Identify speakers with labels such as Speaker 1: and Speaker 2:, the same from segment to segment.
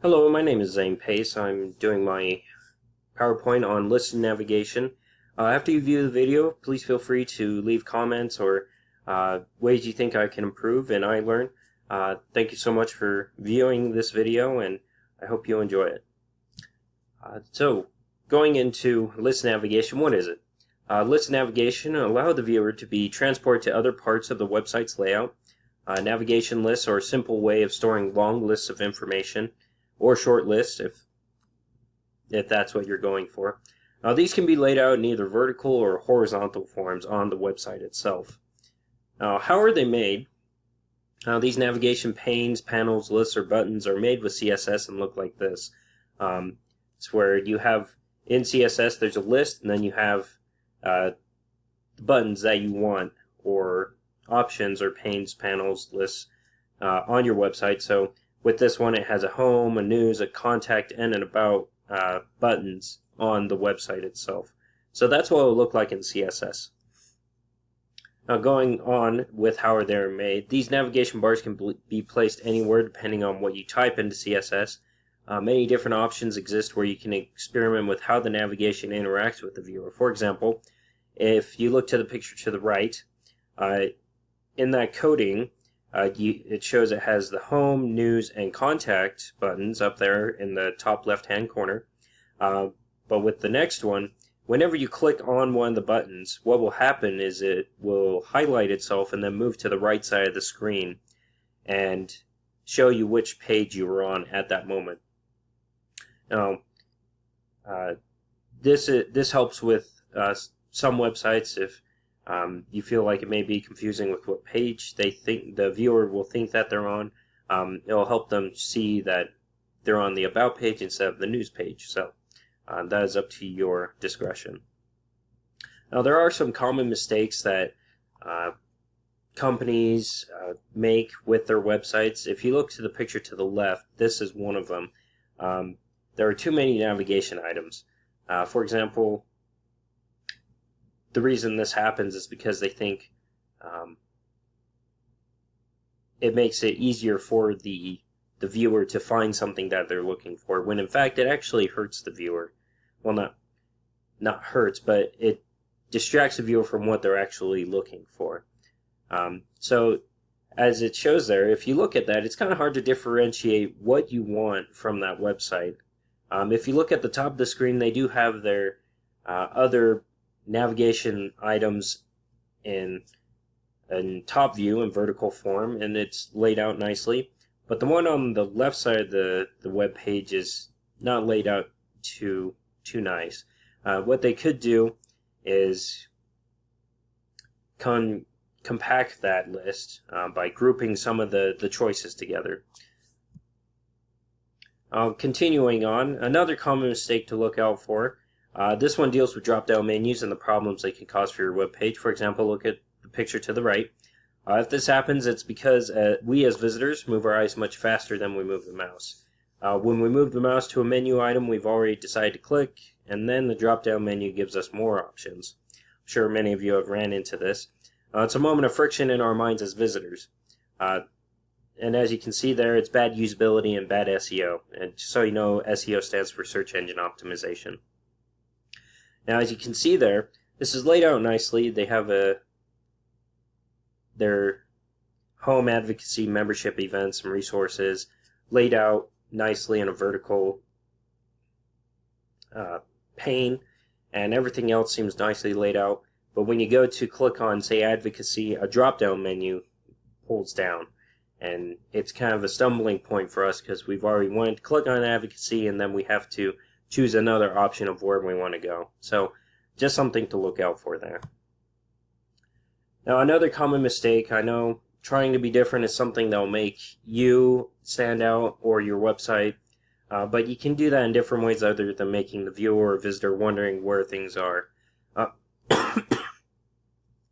Speaker 1: Hello, my name is Zane Pace. I'm doing my PowerPoint on list navigation. After you view the video, please feel free to leave comments or ways you think I can improve and I learn. Thank you so much for viewing this video, and I hope you enjoy it. So, going into list navigation, what is it? List navigation allows the viewer to be transported to other parts of the website's layout. Navigation lists are a simple way of storing long lists of information, or short lists if that's what you're going for. These can be laid out in either vertical or horizontal forms on the website itself. How are they made? These navigation panes, panels, lists, or buttons are made with CSS and look like this. It's where you have, in CSS, there's a list, and then you have the buttons that you want, or options, or panes, panels, lists on your website. So with this one, it has a home, a news, a contact, and an about buttons on the website itself. So that's what it will look like in CSS. Now, going on with how they're made, these navigation bars can be placed anywhere depending on what you type into CSS. Many different options exist where you can experiment with how the navigation interacts with the viewer. For example, if you look to the picture to the right, in that coding, it shows it has the home, news, and contact buttons up there in the top left-hand corner. But with the next one, whenever you click on one of the buttons, what will happen is it will highlight itself and then move to the right side of the screen and show you which page you were on at that moment. Now, this helps with some websites if you feel like it may be confusing with what page they think the viewer will think that they're on. It'll help them see that they're on the About page instead of the News page. So that is up to your discretion. Now, there are some common mistakes that companies make with their websites. If you look to the picture to the left, this is one of them. There are too many navigation items. For example, the reason this happens is because they think it makes it easier for the viewer to find something that they're looking for, when in fact it actually hurts the viewer. Well, not hurts, but it distracts the viewer from what they're actually looking for. So as it shows there, if you look at that, it's kind of hard to differentiate what you want from that website. If you look at the top of the screen, they do have their other navigation items in top view in vertical form, and it's laid out nicely. But the one on the left side of the web page is not laid out too nice. What they could do is compact that list by grouping some of the choices together. Continuing on, another common mistake to look out for. This one deals with drop-down menus and the problems they can cause for your web page. For example, look at the picture to the right. If this happens, it's because we as visitors move our eyes much faster than we move the mouse. When we move the mouse to a menu item we've already decided to click, and then the drop-down menu gives us more options. I'm sure many of you have ran into this. It's a moment of friction in our minds as visitors. And as you can see there, it's bad usability and bad SEO. And just so you know, SEO stands for search engine optimization. Now, as you can see there, this is laid out nicely. They have their home, advocacy, membership, events, and resources laid out nicely in a vertical pane, and everything else seems nicely laid out. But when you go to click on, say, advocacy, a drop-down menu pulls down. And it's kind of a stumbling point for us because we've already wanted to click on advocacy, and then we have to choose another option of where we want to go. So just something to look out for there. Now, another common mistake, I know trying to be different is something that will make you stand out or your website, but you can do that in different ways other than making the viewer or visitor wondering where things are.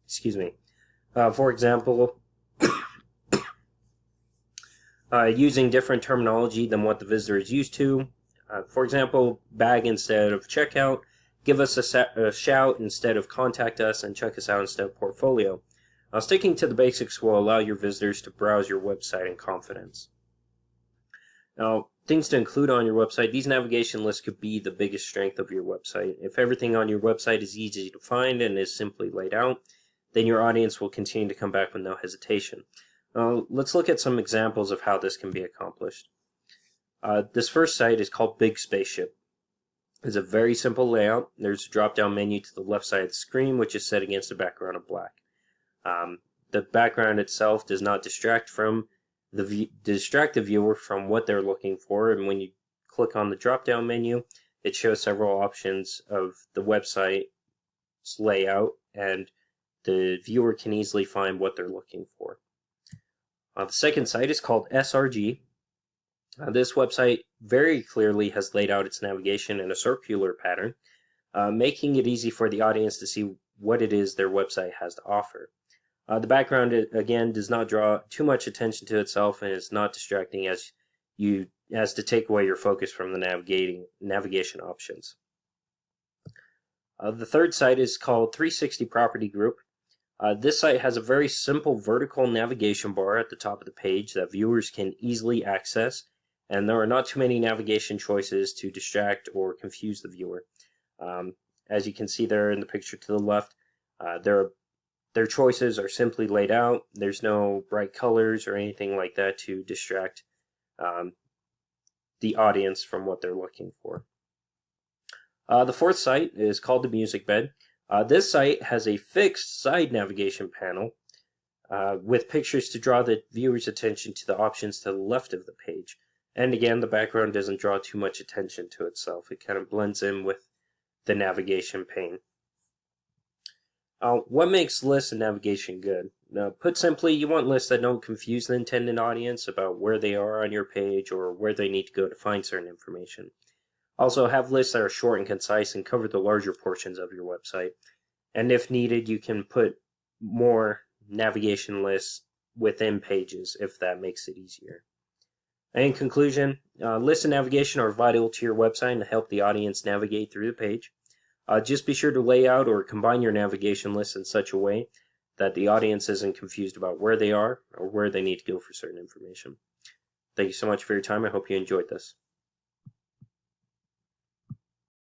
Speaker 1: Excuse me. For example, using different terminology than what the visitor is used to. For example, bag instead of checkout, give us a shout instead of contact us, and check us out instead of portfolio. Sticking to the basics will allow your visitors to browse your website in confidence. Now, things to include on your website, these navigation lists could be the biggest strength of your website. If everything on your website is easy to find and is simply laid out, then your audience will continue to come back with no hesitation. Let's look at some examples of how this can be accomplished. This first site is called Big Spaceship. It's a very simple layout. There's a drop-down menu to the left side of the screen, which is set against a background of black. The background itself does not distract the viewer from what they're looking for, and when you click on the drop-down menu, it shows several options of the website's layout, and the viewer can easily find what they're looking for. The second site is called SRG. This website very clearly has laid out its navigation in a circular pattern, making it easy for the audience to see what it is their website has to offer. The background, again, does not draw too much attention to itself and is not distracting as to take away your focus from the navigation options. The third site is called 360 Property Group. This site has a very simple vertical navigation bar at the top of the page that viewers can easily access, and there are not too many navigation choices to distract or confuse the viewer. As you can see there in the picture to the left, their choices are simply laid out. There's no bright colors or anything like that to distract the audience from what they're looking for. The fourth site is called the Music Bed. This site has a fixed side navigation panel with pictures to draw the viewer's attention to the options to the left of the page. And again, the background doesn't draw too much attention to itself. It kind of blends in with the navigation pane. What makes lists and navigation good? Now, put simply, you want lists that don't confuse the intended audience about where they are on your page or where they need to go to find certain information. Also, have lists that are short and concise and cover the larger portions of your website. And if needed, you can put more navigation lists within pages if that makes it easier. And in conclusion, lists and navigation are vital to your website and help the audience navigate through the page. Just be sure to lay out or combine your navigation lists in such a way that the audience isn't confused about where they are or where they need to go for certain information. Thank you so much for your time. I hope you enjoyed this.